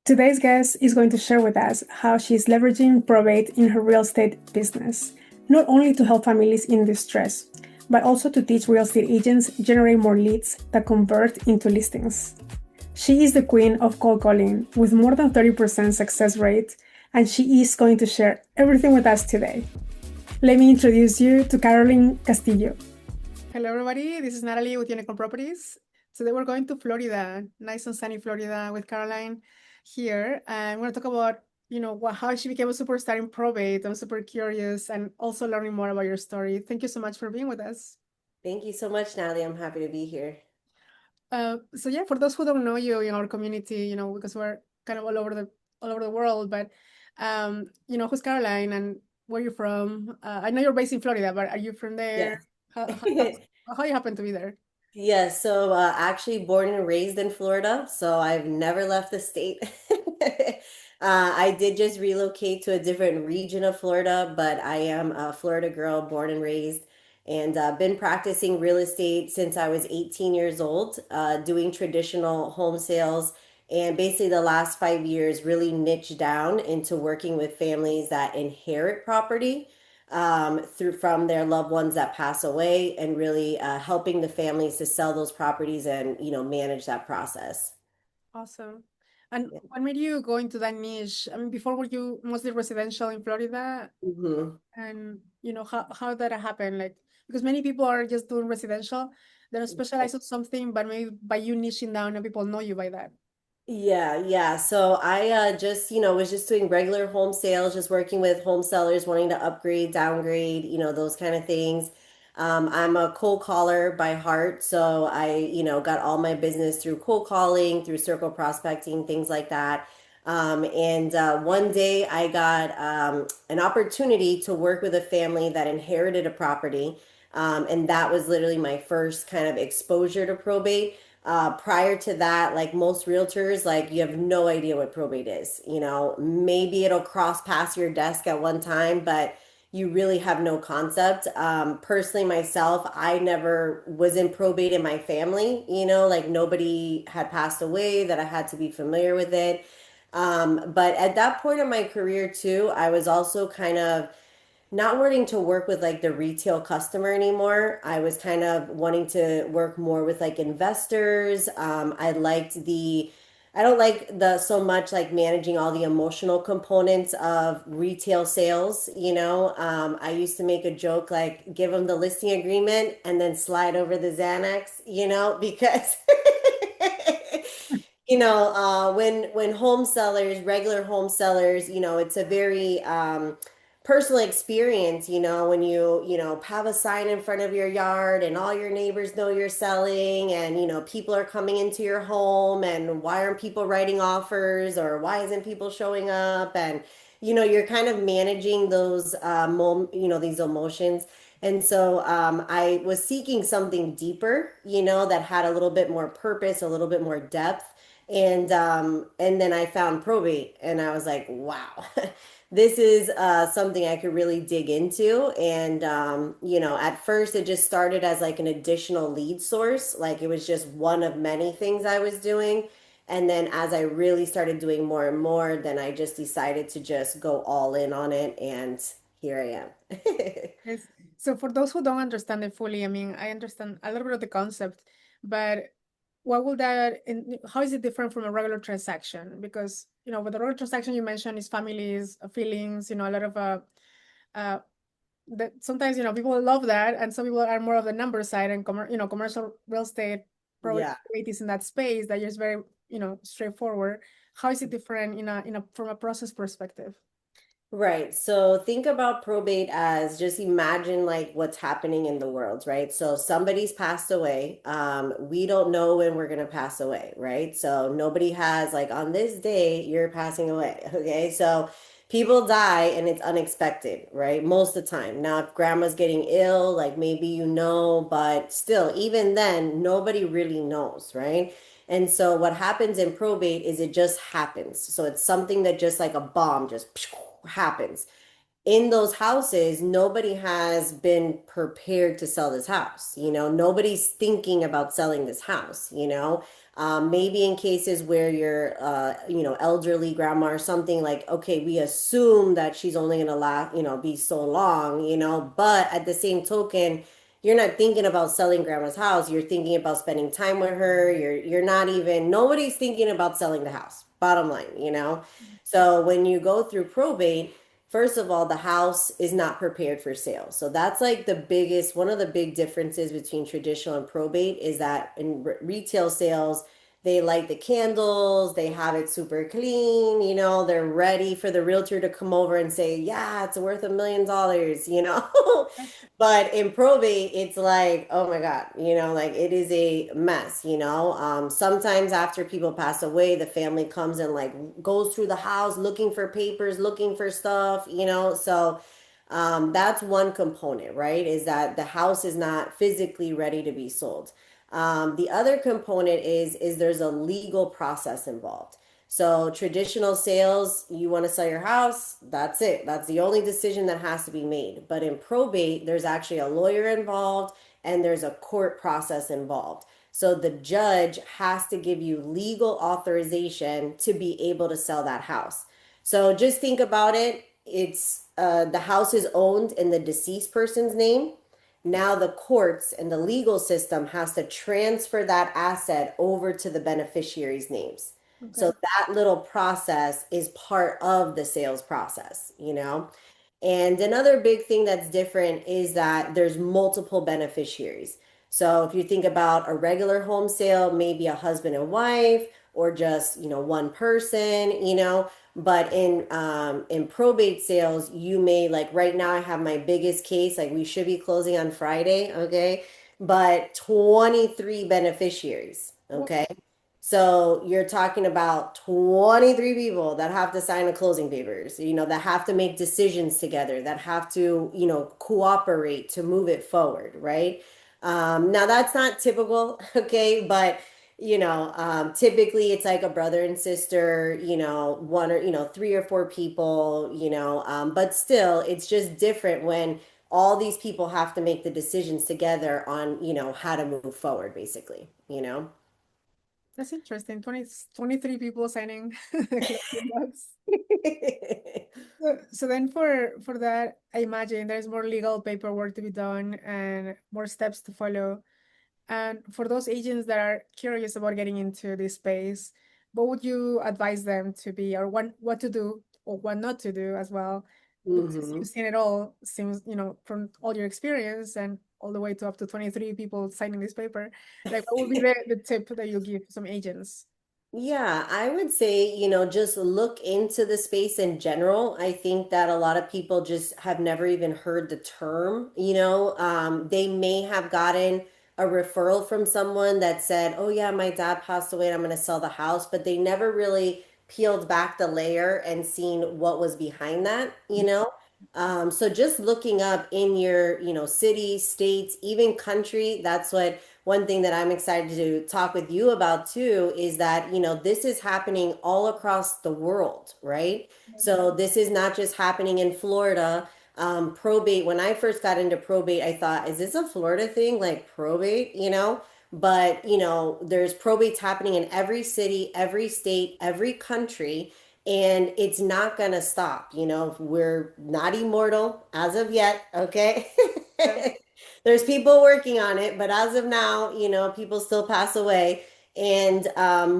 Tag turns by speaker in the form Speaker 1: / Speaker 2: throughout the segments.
Speaker 1: Today's guest is going to share with us how she's leveraging probate in her real estate business, not only to help families in distress, but also to teach real estate agents generate more leads that convert into listings. She is the queen of cold calling with more than 30% success rate, and she is going to share everything with us today. Let me introduce you to Carolynn Castillo. Hello, everybody. This is Nathaly with Unicorn Properties. Today we're going to Florida, nice and sunny Florida, with Carolynn here. And we're going to talk about, how she became a superstar in probate. I'm super curious and also learning more about your story. Thank you so much for being with us.
Speaker 2: Thank you so much, Nathaly. I'm happy to be here.
Speaker 1: So yeah, for those who don't know you in our community, because we're kind of all over the world, but who's Carolynn and where you're from? I know you're based in Florida, but are you from there?
Speaker 2: Yes.
Speaker 1: How you happen to be there?
Speaker 2: Yes, so actually born and raised in Florida, so I've never left the state. I did just relocate to a different region of Florida, but I am a Florida girl, born and raised, and been practicing real estate since I was 18 years old, doing traditional home sales. And basically, the last 5 years really niched down into working with families that inherit property through from their loved ones that pass away, and really helping the families to sell those properties and manage that process.
Speaker 1: Awesome. And
Speaker 2: Yeah.
Speaker 1: what made you go into that niche? I mean, before were you mostly residential in Florida?
Speaker 2: hmm
Speaker 1: And how did that happen? Like, because many people are just doing residential, they're specialized on something, but maybe by you niching down and people know you by that.
Speaker 2: Yeah. So I just, was just doing regular home sales, just working with home sellers wanting to upgrade, downgrade, those kind of things. I'm a cold caller by heart, so I, got all my business through cold calling, through circle prospecting, things like that. And one day I got an opportunity to work with a family that inherited a property. And that was literally my first kind of exposure to probate. Prior to that, like most realtors, like you have no idea what probate is. Maybe it'll cross past your desk at one time, but you really have no concept. Personally, myself, I never was in probate in my family, like nobody had passed away that I had to be familiar with it. But at that point in my career, too, I was also kind of not wanting to work with like the retail customer anymore. I was kind of wanting to work more with like investors. I don't like the so much like managing all the emotional components of retail sales. I used to make a joke like give them the listing agreement and then slide over the Xanax, because when home sellers, regular home sellers, it's a very personal experience, when you have a sign in front of your yard and all your neighbors know you're selling, and people are coming into your home, and why aren't people writing offers, or why isn't people showing up, and you're kind of managing those these emotions. And so I was seeking something deeper, that had a little bit more purpose, a little bit more depth. And then I found probate, and I was like, wow, this is something I could really dig into. And at first it just started as like an additional lead source, like it was just one of many things I was doing. And then as I really started doing more and more, then I just decided to just go all in on it, and here I am.
Speaker 1: Yes. So for those who don't understand it fully, I mean, I understand a little bit of the concept, but what will how is it different from a regular transaction? Because, with the regular transaction you mentioned is families, feelings, a lot of uh, that sometimes, people love that, and some people are more of the number side, and commercial real estate probably
Speaker 2: Yeah.
Speaker 1: is in that space that is very, straightforward. How is it different from a process perspective?
Speaker 2: Right. So think about probate as, just imagine like what's happening in the world, right? So somebody's passed away. We don't know when we're gonna pass away, right? So nobody has like on this day you're passing away. Okay. So people die and it's unexpected, right? Most of the time. Now, if grandma's getting ill, like maybe but still, even then, nobody really knows, right? And so what happens in probate is it just happens. So it's something that just like a bomb just happens. In those houses, nobody has been prepared to sell this house. Nobody's thinking about selling this house. Maybe in cases where you're, elderly grandma or something like, okay, we assume that she's only going to last, be so long, but at the same token, you're not thinking about selling grandma's house. You're thinking about spending time with her. You're not even, nobody's thinking about selling the house, bottom line. So when you go through probate, first of all, the house is not prepared for sale. So that's like one of the big differences between traditional and probate is that in retail sales, they light the candles, they have it super clean, they're ready for the realtor to come over and say, yeah, it's worth $1 million. But in probate, it's like, oh my God, like it is a mess. Sometimes after people pass away, the family comes and like goes through the house looking for papers, looking for stuff. So that's one component, right? Is that the house is not physically ready to be sold. The other component is there's a legal process involved. So traditional sales, you want to sell your house, that's it. That's the only decision that has to be made. But in probate, there's actually a lawyer involved and there's a court process involved. So the judge has to give you legal authorization to be able to sell that house. So just think about it. It's the house is owned in the deceased person's name. Now the courts and the legal system has to transfer that asset over to the beneficiaries' names.
Speaker 1: Okay.
Speaker 2: So that little process is part of the sales process. And another big thing that's different is that there's multiple beneficiaries. So if you think about a regular home sale, maybe a husband and wife or just, one person. But in probate sales, you may like right now I have my biggest case, like we should be closing on Friday, okay? But 23 beneficiaries,
Speaker 1: Well,
Speaker 2: okay? So you're talking about 23 people that have to sign the closing papers, that have to make decisions together, that have to, cooperate to move it forward, right? Now that's not typical, okay, but typically it's like a brother and sister, one or, three or four people, but still it's just different when all these people have to make the decisions together on, how to move forward, basically.
Speaker 1: that's interesting. 23 people signing closing docs. So then for that, I imagine there's more legal paperwork to be done and more steps to follow. And for those agents that are curious about getting into this space, what would you advise them to be, or what to do or what not to do as well? Because
Speaker 2: hmm
Speaker 1: you've seen it all, seems, from all your experience and all the way to up to 23 people signing this paper. Like, what would be the tip that you give some agents?
Speaker 2: Yeah, I would say, just look into the space in general. I think that a lot of people just have never even heard the term. They may have gotten a referral from someone that said, oh yeah, my dad passed away and I'm going to sell the house, but they never really peeled back the layer and seen what was behind that. So just looking up in your, city, states, even country, that's what one thing that I'm excited to talk with you about too is that, this is happening all across the world, right? So this is not just happening in Florida. Probate, when I first got into probate, I thought, is this a Florida thing, like probate? But, there's probates happening in every city, every state, every country, and it's not going to stop. We're not immortal as of yet, okay?
Speaker 1: Yeah.
Speaker 2: There's people working on it, but as of now, people still pass away. And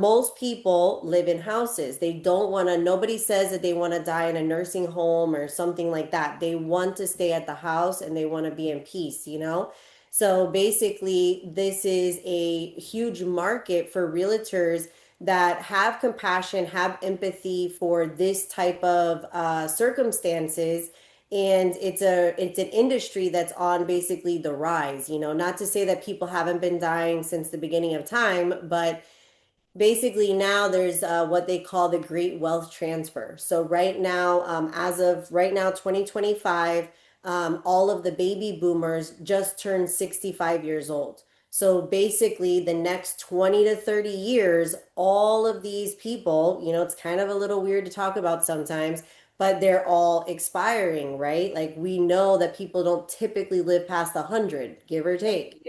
Speaker 2: most people live in houses. They don't want to, nobody says that they want to die in a nursing home or something like that. They want to stay at the house and they want to be in peace. So basically, this is a huge market for realtors that have compassion, have empathy for this type of circumstances, and it's an industry that's on basically the rise. Not to say that people haven't been dying since the beginning of time, but basically now there's what they call the great wealth transfer. So right now, as of right now 2025, all of the baby boomers just turned 65 years old. So basically the next 20 to 30 years, all of these people, it's kind of a little weird to talk about sometimes, but they're all expiring, right? Like we know that people don't typically live past 100, give or take.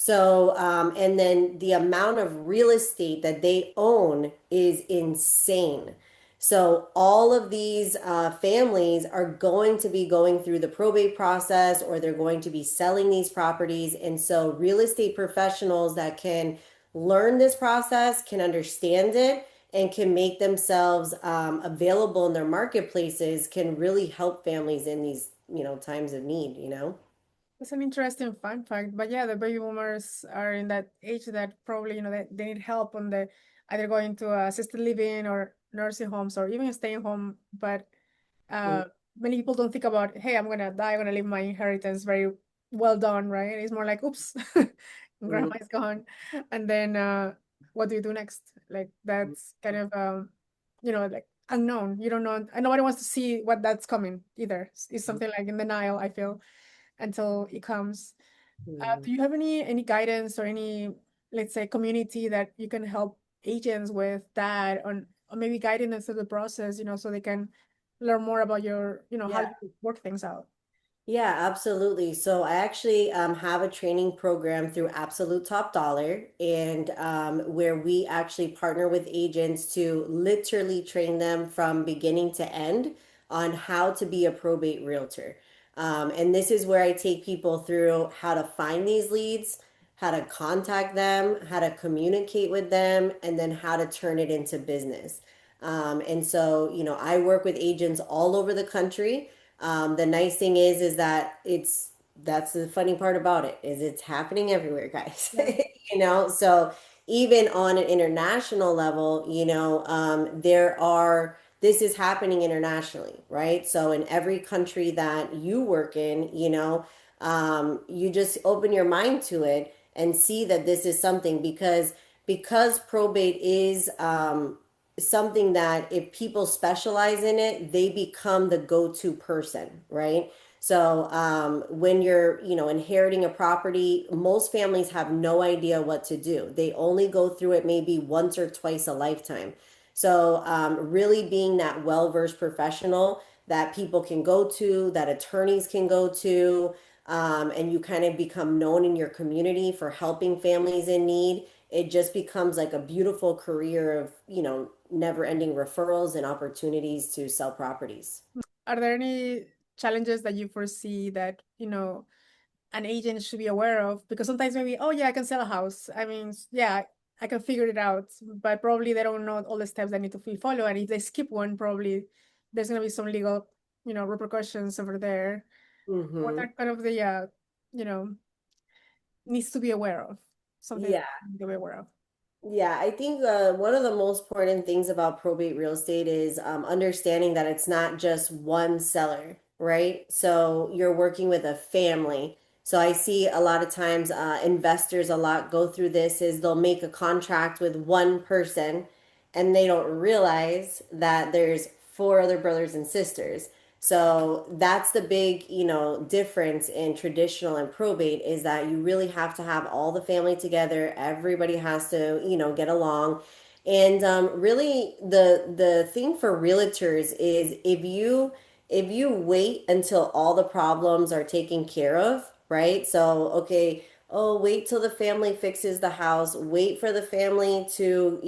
Speaker 2: So, and then the amount of real estate that they own is insane. So, all of these families are going to be going through the probate process, or they're going to be selling these properties. And so, real estate professionals that can learn this process, can understand it, and can make themselves available in their marketplaces can really help families in these, times of need,
Speaker 1: It's an interesting fun fact, but yeah, the baby boomers are in that age that probably, they need help on the either going to assisted living or nursing homes or even staying home. But uh, many people don't think about, hey, I'm gonna die, I'm gonna leave my inheritance very well done, right? It's more like, oops, grandma
Speaker 2: Mhm.
Speaker 1: is gone, and then what do you do next? Like that's kind of like unknown. You don't know, and nobody wants to see what that's coming either. It's something like in denial, I feel, until it comes.
Speaker 2: Mhm.
Speaker 1: Do you have any guidance or any, let's say, community that you can help agents with that, or maybe guiding them through the process, so they can learn more about your, how
Speaker 2: Yeah.
Speaker 1: you work things out?
Speaker 2: Yeah, absolutely. So I actually have a training program through Absolute Top Dollar, and where we actually partner with agents to literally train them from beginning to end on how to be a probate realtor. And this is where I take people through how to find these leads, how to contact them, how to communicate with them, and then how to turn it into business. And so, I work with agents all over the country. The nice thing is that that's the funny part about it is it's happening everywhere, guys.
Speaker 1: Yeah.
Speaker 2: So even on an international level, this is happening internationally, right? So in every country that you work in, you just open your mind to it and see that this is something, because probate is something that if people specialize in it, they become the go-to person, right? So when you're, inheriting a property, most families have no idea what to do. They only go through it maybe once or twice a lifetime. So really being that well-versed professional that people can go to, that attorneys can go to, and you kind of become known in your community for helping families in need, it just becomes like a beautiful career of, never ending referrals and opportunities to sell properties.
Speaker 1: Are there any challenges that you foresee that, an agent should be aware of? Because sometimes maybe, oh yeah, I can sell a house. I mean, yeah, I can figure it out, but probably they don't know all the steps they need to follow. And if they skip one, probably there's gonna be some legal, repercussions over there. What
Speaker 2: Hmm.
Speaker 1: are kind of the, you know, needs to be aware of? Something
Speaker 2: Yeah.
Speaker 1: to be aware of.
Speaker 2: Yeah, I think one of the most important things about probate real estate is understanding that it's not just one seller, right? So you're working with a family. So I see a lot of times investors a lot go through this is they'll make a contract with one person and they don't realize that there's four other brothers and sisters. So that's the big, difference in traditional and probate is that you really have to have all the family together. Everybody has to, get along. And really, the thing for realtors is if you wait until all the problems are taken care of, right? So, okay, oh, wait till the family fixes the house, wait for the family to,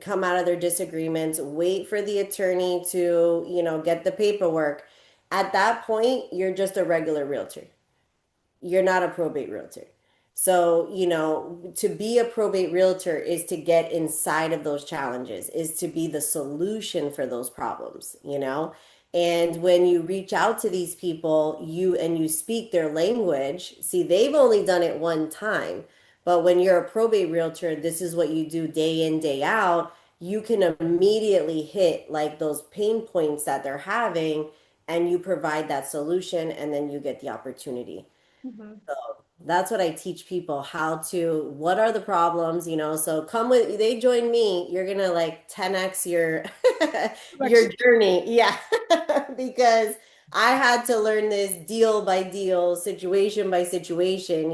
Speaker 2: come out of their disagreements, wait for the attorney to, get the paperwork. At that point, you're just a regular realtor. You're not a probate realtor. So, to be a probate realtor is to get inside of those challenges, is to be the solution for those problems. And when you reach out to these people, you speak their language. See, they've only done it one time, but when you're a probate realtor, this is what you do day in, day out. You can immediately hit like those pain points that they're having, and you provide that solution, and then you get the opportunity.
Speaker 1: Mhm.
Speaker 2: So that's what I teach people how to, what are the problems. So come with, they join me, you're gonna like 10x your your
Speaker 1: Correction.
Speaker 2: journey. Yeah. Because I had to learn this deal by deal, situation by situation.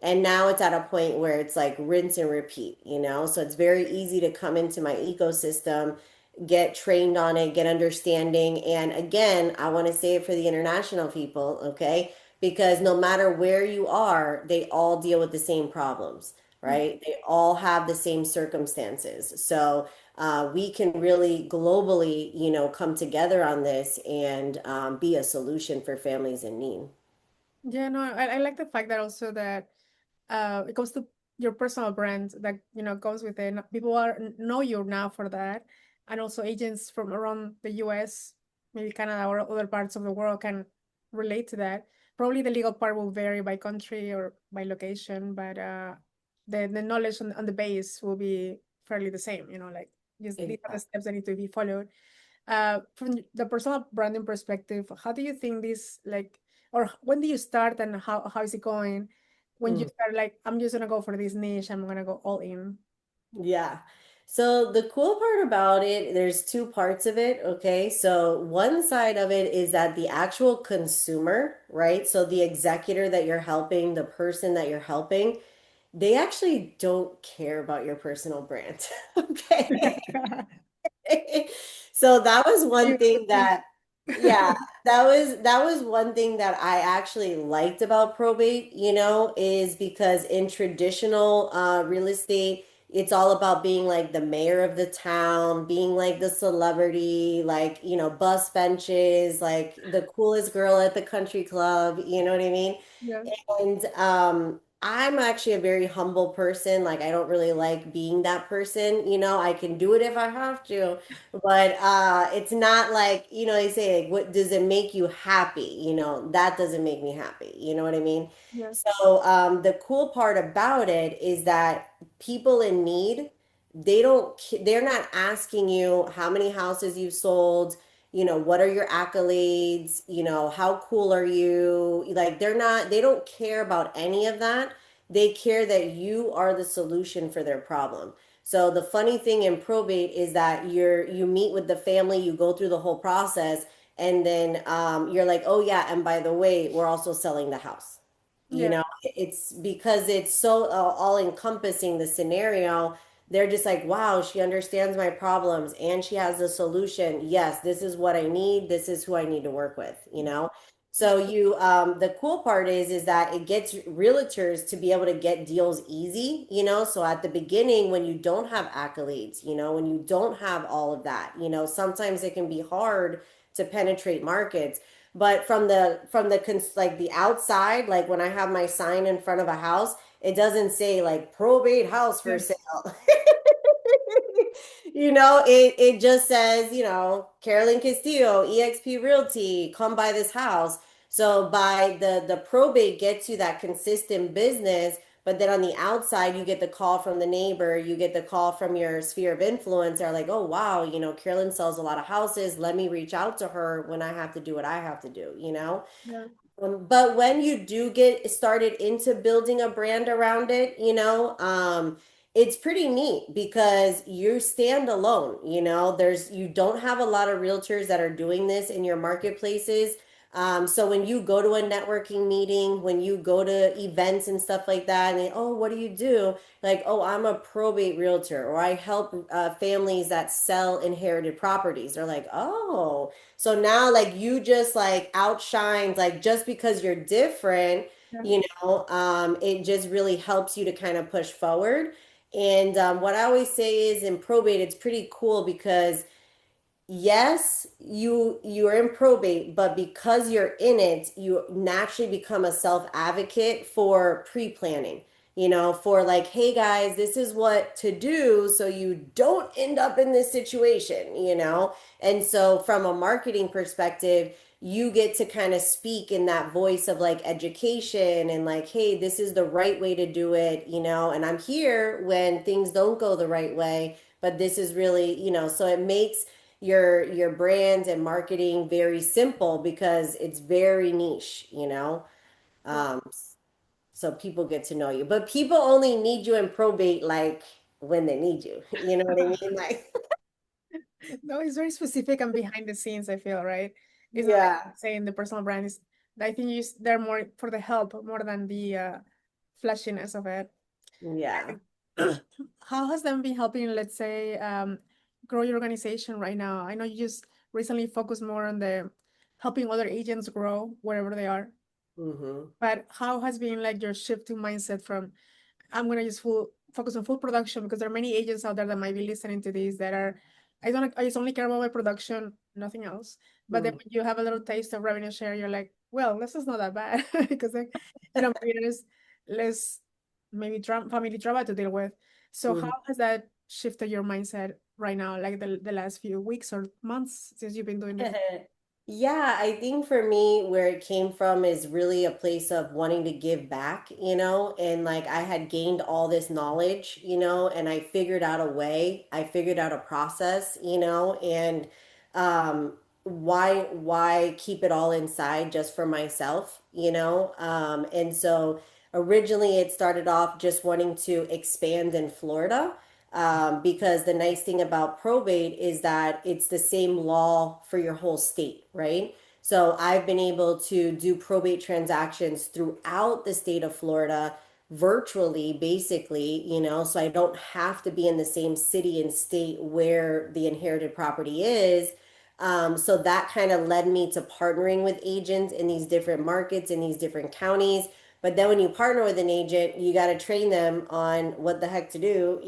Speaker 2: And now it's at a point where it's like rinse and repeat. So it's very easy to come into my ecosystem, get trained on it, get understanding. And again, I want to say it for the international people, okay? because no matter where you are, they all deal with the same problems, right? They all have the same circumstances. So we can really globally, come together on this and be a solution for families in need.
Speaker 1: Yeah, no, I like the fact that also that it comes to your personal brand that comes with it. People know you now for that, and also agents from around the U.S., maybe Canada or other parts of the world can relate to that. Probably the legal part will vary by country or by location, but the knowledge on the base will be fairly the same. Like just these are the
Speaker 2: Exactly.
Speaker 1: steps that need to be followed. From the personal branding perspective, how do you think this like, or when do you start and how is it going? When you start like, I'm just gonna go for this niche, I'm gonna go all in.
Speaker 2: Yeah. So the cool part about it, there's two parts of it, okay? So one side of it is that the actual consumer, right? So the executor that you're helping, the person that you're helping, they actually don't care about your personal brand. Okay. So that was one thing that, yeah, that was one thing that I actually liked about probate, is because in traditional real estate, it's all about being like the mayor of the town, being like the celebrity, like, bus benches, like the coolest girl at the country club, you know what I mean?
Speaker 1: Yeah,
Speaker 2: And I'm actually a very humble person. Like I don't really like being that person. I can do it if I have to, but it's not like, they say like what does it make you happy? That doesn't make me happy. You know what I mean?
Speaker 1: yeah,
Speaker 2: So the cool part about it is that people in need, they're not asking you how many houses you've sold, what are your accolades, how cool are you? Like they don't care about any of that. They care that you are the solution for their problem. So the funny thing in probate is that you meet with the family, you go through the whole process, and then you're like, oh yeah, and by the way, we're also selling the house.
Speaker 1: yeah,
Speaker 2: It's because it's so all encompassing the scenario. They're just like, wow, she understands my problems and she has a solution. Yes, this is what I need. This is who I need to work with. So the cool part is that it gets realtors to be able to get deals easy. So at the beginning, when you don't have accolades, when you don't have all of that, sometimes it can be hard to penetrate markets. But like the outside, like when I have my sign in front of a house, it doesn't say like probate house for
Speaker 1: yeah,
Speaker 2: sale. It just says, Carolynn Castillo, EXP Realty, come buy this house. So by the probate gets you that consistent business, but then on the outside, you get the call from the neighbor, you get the call from your sphere of influence. They're like, oh wow, Carolynn sells a lot of houses. Let me reach out to her when I have to do what I have to do.
Speaker 1: yeah,
Speaker 2: But when you do get started into building a brand around it, it's pretty neat because you stand alone. You don't have a lot of realtors that are doing this in your marketplaces. So when you go to a networking meeting, when you go to events and stuff like that, and they, oh, what do you do? Like, oh, I'm a probate realtor, or I help families that sell inherited properties. They're like, oh. So now, like, you just like outshined, like, just because you're different,
Speaker 1: yeah,
Speaker 2: it just really helps you to kind of push forward. And what I always say is in probate, it's pretty cool because yes, you're in probate, but because you're in it, you naturally become a self-advocate for pre-planning, for like, hey guys, this is what to do so you don't end up in this situation. And so from a marketing perspective, you get to kind of speak in that voice of like education and like, hey, this is the right way to do it, and I'm here when things don't go the right way, but this is really, so it makes your brand and marketing very simple because it's very niche.
Speaker 1: yeah.
Speaker 2: Um, so people get to know you. But people only need you in probate like when they need you. You know what I mean? Like,
Speaker 1: No, it's very specific and behind the scenes, I feel, right? It's not like
Speaker 2: yeah,
Speaker 1: saying the personal brand is, I think they're more for the help more than the flashiness of it.
Speaker 2: yeah.
Speaker 1: How has them been helping, let's say, grow your organization right now? I know you just recently focused more on the helping other agents grow wherever they are.
Speaker 2: Mm-hmm.
Speaker 1: But how has been like your shift to mindset from I'm gonna just full focus on full production because there are many agents out there that might be listening to this that are I just only care about my production, nothing else. But then
Speaker 2: Mm-hmm.
Speaker 1: when you have a little taste of revenue share, you're like, well, this is not that bad because like, maybe there's less maybe family drama to deal with. So how has that shifted your mindset right now, like the last few weeks or months since you've been doing this?
Speaker 2: Yeah, I think for me, where it came from is really a place of wanting to give back, and like I had gained all this knowledge, and I figured out a way, I figured out a process, and why keep it all inside just for myself, and so originally it started off just wanting to expand in Florida because the nice thing about probate is that it's the same law for your whole state, right? So I've been able to do probate transactions throughout the state of Florida virtually, basically, so I don't have to be in the same city and state where the inherited property is. So that kind of led me to partnering with agents in these different markets, in these different counties. But then when you partner with an agent, you got to train them on what the heck to do.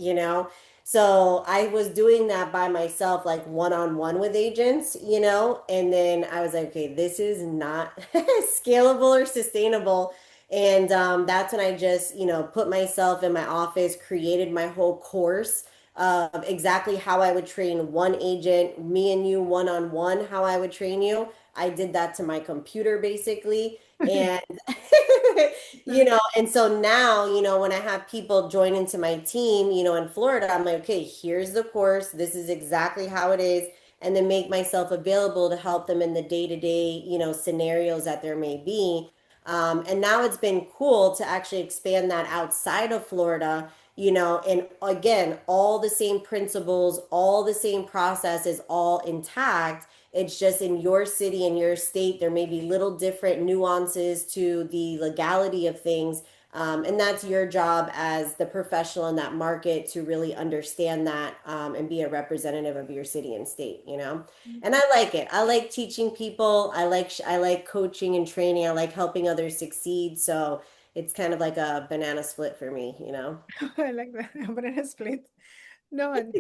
Speaker 2: So I was doing that by myself, like one on one with agents, and then I was like, okay, this is not scalable or sustainable. And that's when I just, put myself in my office, created my whole course of exactly how I would train one agent, me and you one on one, how I would train you. I did that to my computer basically. And and so now, when I have people join into my team, in Florida, I'm like, okay, here's the course. This is exactly how it is. And then make myself available to help them in the day-to-day, scenarios that there may be. And now it's been cool to actually expand that outside of Florida, and again, all the same principles, all the same processes, all intact. It's just in your city, in your state, there may be little different nuances to the legality of things. And that's your job as the professional in that market to really understand that and be a representative of your city and state. And I like it. I like teaching people. I like coaching and training. I like helping others succeed. So it's kind of like a banana split for me.
Speaker 1: I like that. Banana split. No, and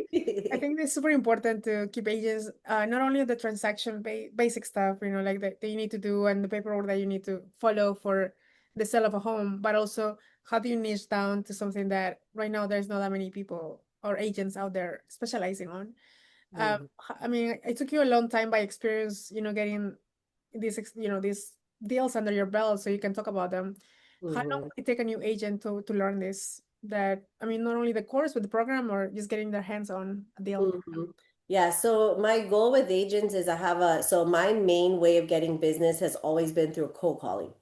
Speaker 1: I think it's super important to keep agents not only the transaction basic stuff, like that you need to do and the paperwork that you need to follow for the sale of a home, but also how do you niche down to something that right now there's not that many people or agents out there specializing on.
Speaker 2: Mhm.
Speaker 1: I mean, it took you a long time by experience, getting these deals under your belt so you can talk about them. How long
Speaker 2: Mhm.
Speaker 1: would it take a new agent to learn this? That I mean, not only the course but the program or just getting their hands on a deal.
Speaker 2: Mhm. Yeah, so my goal with agents is so my main way of getting business has always been through cold calling.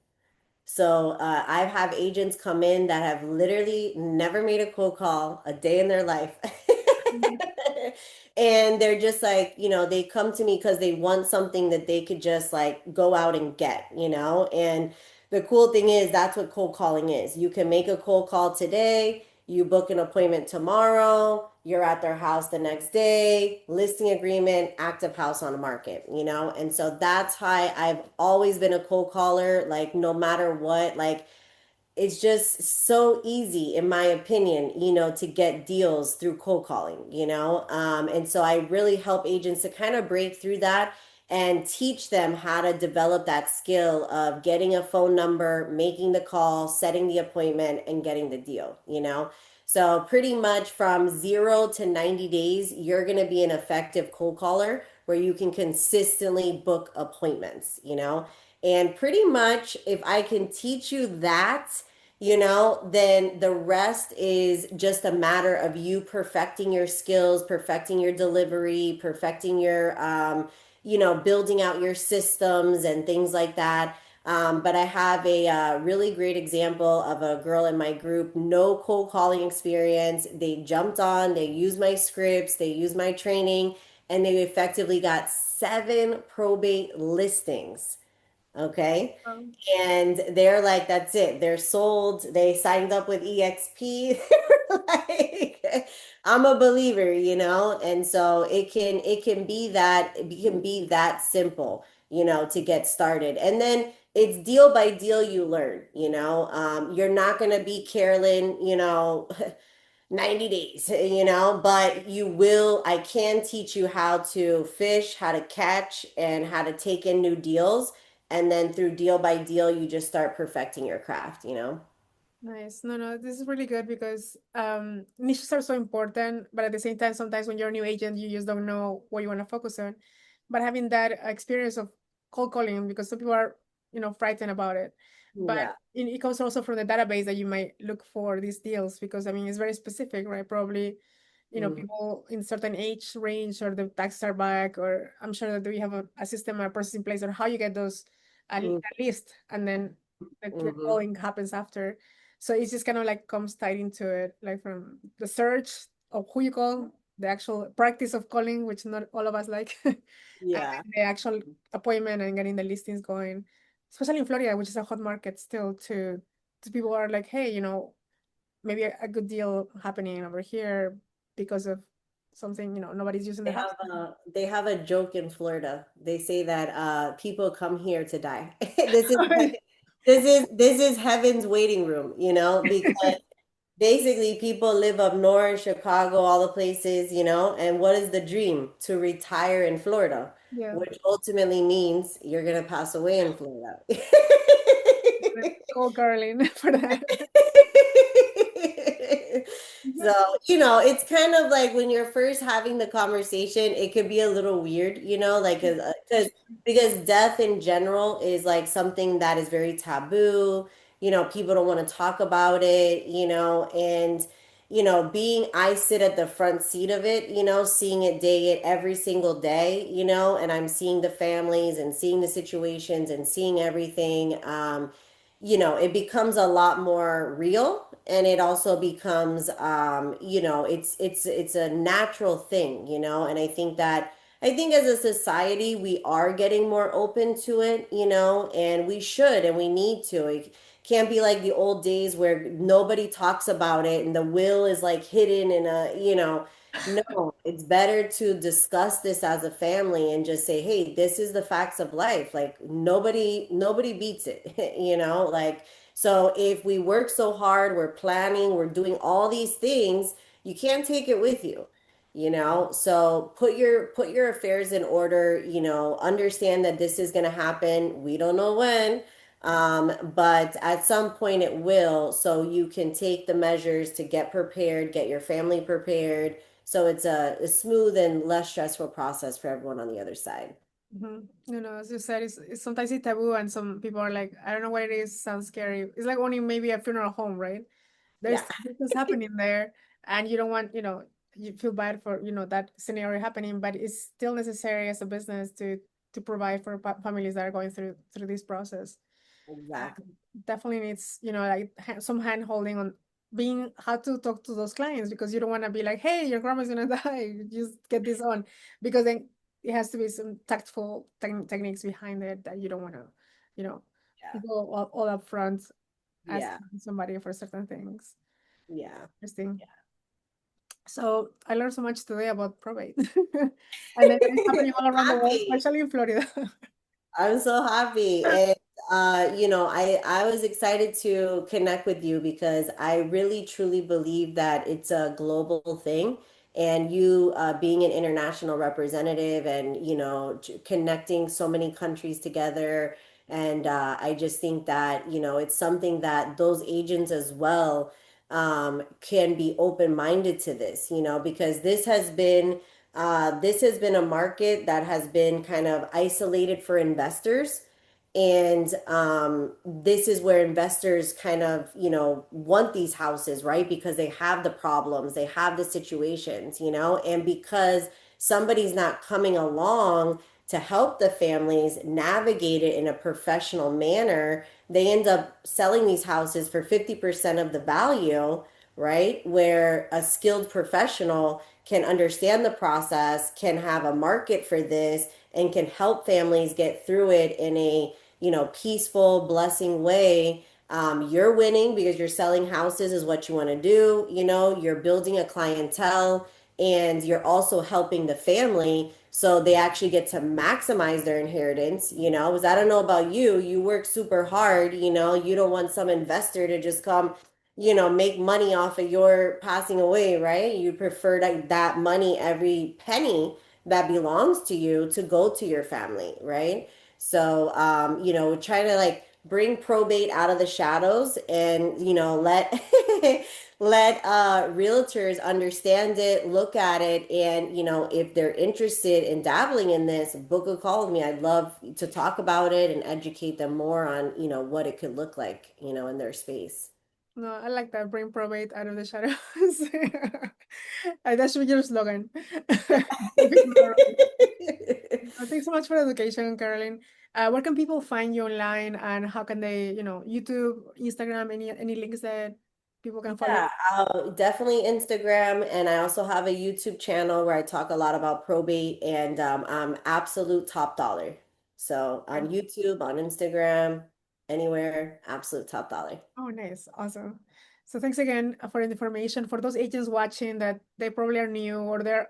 Speaker 2: So I've had agents come in that have literally never made a cold call a day in their life. And they're just like, they come to me because they want something that they could just like go out and get. And the cool thing is that's what cold calling is. You can make a cold call today, you book an appointment tomorrow, you're at their house the next day, listing agreement, active house on the market. And so that's how I've always been a cold caller, like no matter what, like it's just so easy, in my opinion, to get deals through cold calling. And so I really help agents to kind of break through that and teach them how to develop that skill of getting a phone number, making the call, setting the appointment, and getting the deal. So pretty much from 0 to 90 days, you're going to be an effective cold caller where you can consistently book appointments. And pretty much if I can teach you that, then the rest is just a matter of you perfecting your skills, perfecting your delivery, perfecting your building out your systems and things like that. But I have a really great example of a girl in my group, no cold calling experience. They jumped on, they used my scripts, they used my training, and they effectively got 7 probate listings. Okay.
Speaker 1: Um,
Speaker 2: And they're like, that's it. They're sold. They signed up with EXP. Like, I'm a believer. And so it can be that simple, to get started. And then, it's deal by deal you learn, you're not going to be Carolyn, 90 days, but I can teach you how to fish, how to catch, and how to take in new deals. And then through deal by deal, you just start perfecting your craft.
Speaker 1: Nice. No, no, this is really good because niches are so important, but at the same time, sometimes when you're a new agent, you just don't know what you want to focus on. But having that experience of cold calling, because some people are, frightened about it. But
Speaker 2: Yeah.
Speaker 1: it comes also from the database that you might look for these deals because I mean it's very specific, right? Probably,
Speaker 2: Mhm.
Speaker 1: people in certain age range or the taxes are back, or I'm sure that we have a system or a process in place or how you get those
Speaker 2: Mhm.
Speaker 1: a list and then the
Speaker 2: Mhm.
Speaker 1: calling happens after. So it's just kind of like comes tied into it, like from the search of who you call, the actual practice of calling, which not all of us like, and
Speaker 2: Yeah.
Speaker 1: then the actual appointment and getting the listings going, especially in Florida, which is a hot market still. To people who are like, hey, maybe a good deal happening over here because of something, nobody's using the
Speaker 2: They
Speaker 1: house.
Speaker 2: have a joke in Florida. They say that people come here to die. This is heaven's waiting room, because basically people live up north, Chicago, all the places, and what is the dream? To retire in Florida,
Speaker 1: Yeah.
Speaker 2: which ultimately means you're gonna pass away in Florida.
Speaker 1: Call Carolyn for that.
Speaker 2: So, it's kind of like when you're first having the conversation, it could be a little weird, like, because death in general is like something that is very taboo. People don't want to talk about it, and, I sit at the front seat of it, seeing it every single day, and I'm seeing the families and seeing the situations and seeing everything. It becomes a lot more real, and it also becomes it's a natural thing, and I think as a society we are getting more open to it, and we should and we need to. It can't be like the old days where nobody talks about it and the will is like hidden in no, it's better to discuss this as a family and just say, hey, this is the facts of life. Like nobody beats it, like, so if we work so hard, we're planning, we're doing all these things, you can't take it with you. So put your affairs in order, understand that this is going to happen. We don't know when, but at some point it will, so you can take the measures to get prepared, get your family prepared, so it's a smooth and less stressful process for everyone on the other side.
Speaker 1: As you said, it's sometimes it's taboo, and some people are like, I don't know what it is, sounds scary. It's like owning maybe a funeral home, right?
Speaker 2: Yeah,
Speaker 1: There's things happening there, and you don't want, you feel bad for, that scenario happening, but it's still necessary as a business to provide for families that are going through this process.
Speaker 2: exactly.
Speaker 1: Definitely needs, like some hand holding on being how to talk to those clients, because you don't want to be like, hey, your grandma's gonna die, just get this on, because then it has to be some tactful techniques behind it that you don't want to, you know
Speaker 2: Yeah.
Speaker 1: go all up front
Speaker 2: Yeah.
Speaker 1: asking somebody for certain things.
Speaker 2: Yeah.
Speaker 1: Interesting. So I learned so much today about probate, and then it's happening all around the world,
Speaker 2: Happy.
Speaker 1: especially in Florida.
Speaker 2: I'm so happy. And I was excited to connect with you because I really truly believe that it's a global thing. And you being an international representative and connecting so many countries together. And I just think that, it's something that those agents as well can be open-minded to this, because this has been a market that has been kind of isolated for investors. And this is where investors kind of, want these houses, right? Because they have the problems, they have the situations, and because somebody's not coming along to help the families navigate it in a professional manner, they end up selling these houses for 50% of the value, right? Where a skilled professional can understand the process, can have a market for this, and can help families get through it in a, peaceful, blessing way. You're winning because you're selling houses is what you want to do. You're building a clientele, and you're also helping the family so they actually get to maximize their inheritance, because I don't know about you, you work super hard, you don't want some investor to just come, make money off of your passing away, right? You prefer that money, every penny that belongs to you, to go to your family, right? So, trying to like bring probate out of the shadows and, let let realtors understand it, look at it, and if they're interested in dabbling in this, book a call with me. I'd love to talk about it and educate them more on what it could look like in their space.
Speaker 1: No, I like that. Bring probate out of the shadows. That should be your slogan. Thanks so much for the education, Carolyn. Where can people find you online, and how can they, YouTube, Instagram, any links that people can follow?
Speaker 2: Yeah, definitely Instagram, and I also have a YouTube channel where I talk a lot about probate, and I'm absolute top dollar. So on YouTube, on Instagram, anywhere, absolute top dollar.
Speaker 1: Oh, nice. Awesome. So thanks again for the information. For those agents watching that they probably are new, or their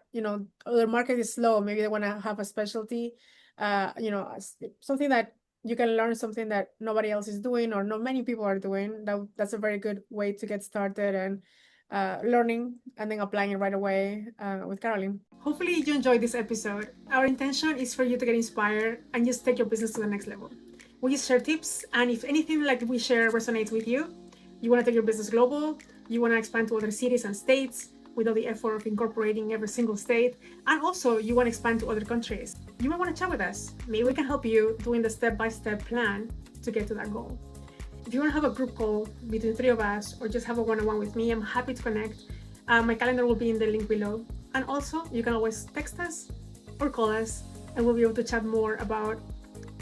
Speaker 1: market is slow, maybe they want to have a specialty, something that you can learn, something that nobody else is doing or not many people are doing. That's a very good way to get started and learning and then applying it right away with Carolyn. Hopefully you enjoyed this episode. Our intention is for you to get inspired and just take your business to the next level. We just share tips, and if anything like we share resonates with you, you want to take your business global, you want to expand to other cities and states without the effort of incorporating every single state, and also you want to expand to other countries, you might want to chat with us. Maybe we can help you doing the step-by-step plan to get to that goal. If you want to have a group call between 3 of us or just have a one-on-one with me, I'm happy to connect. My calendar will be in the link below. And also, you can always text us or call us, and we'll be able to chat more about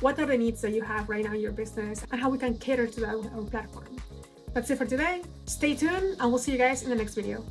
Speaker 1: what are the needs that you have right now in your business and how we can cater to that with our platform. That's it for today. Stay tuned, and we'll see you guys in the next video.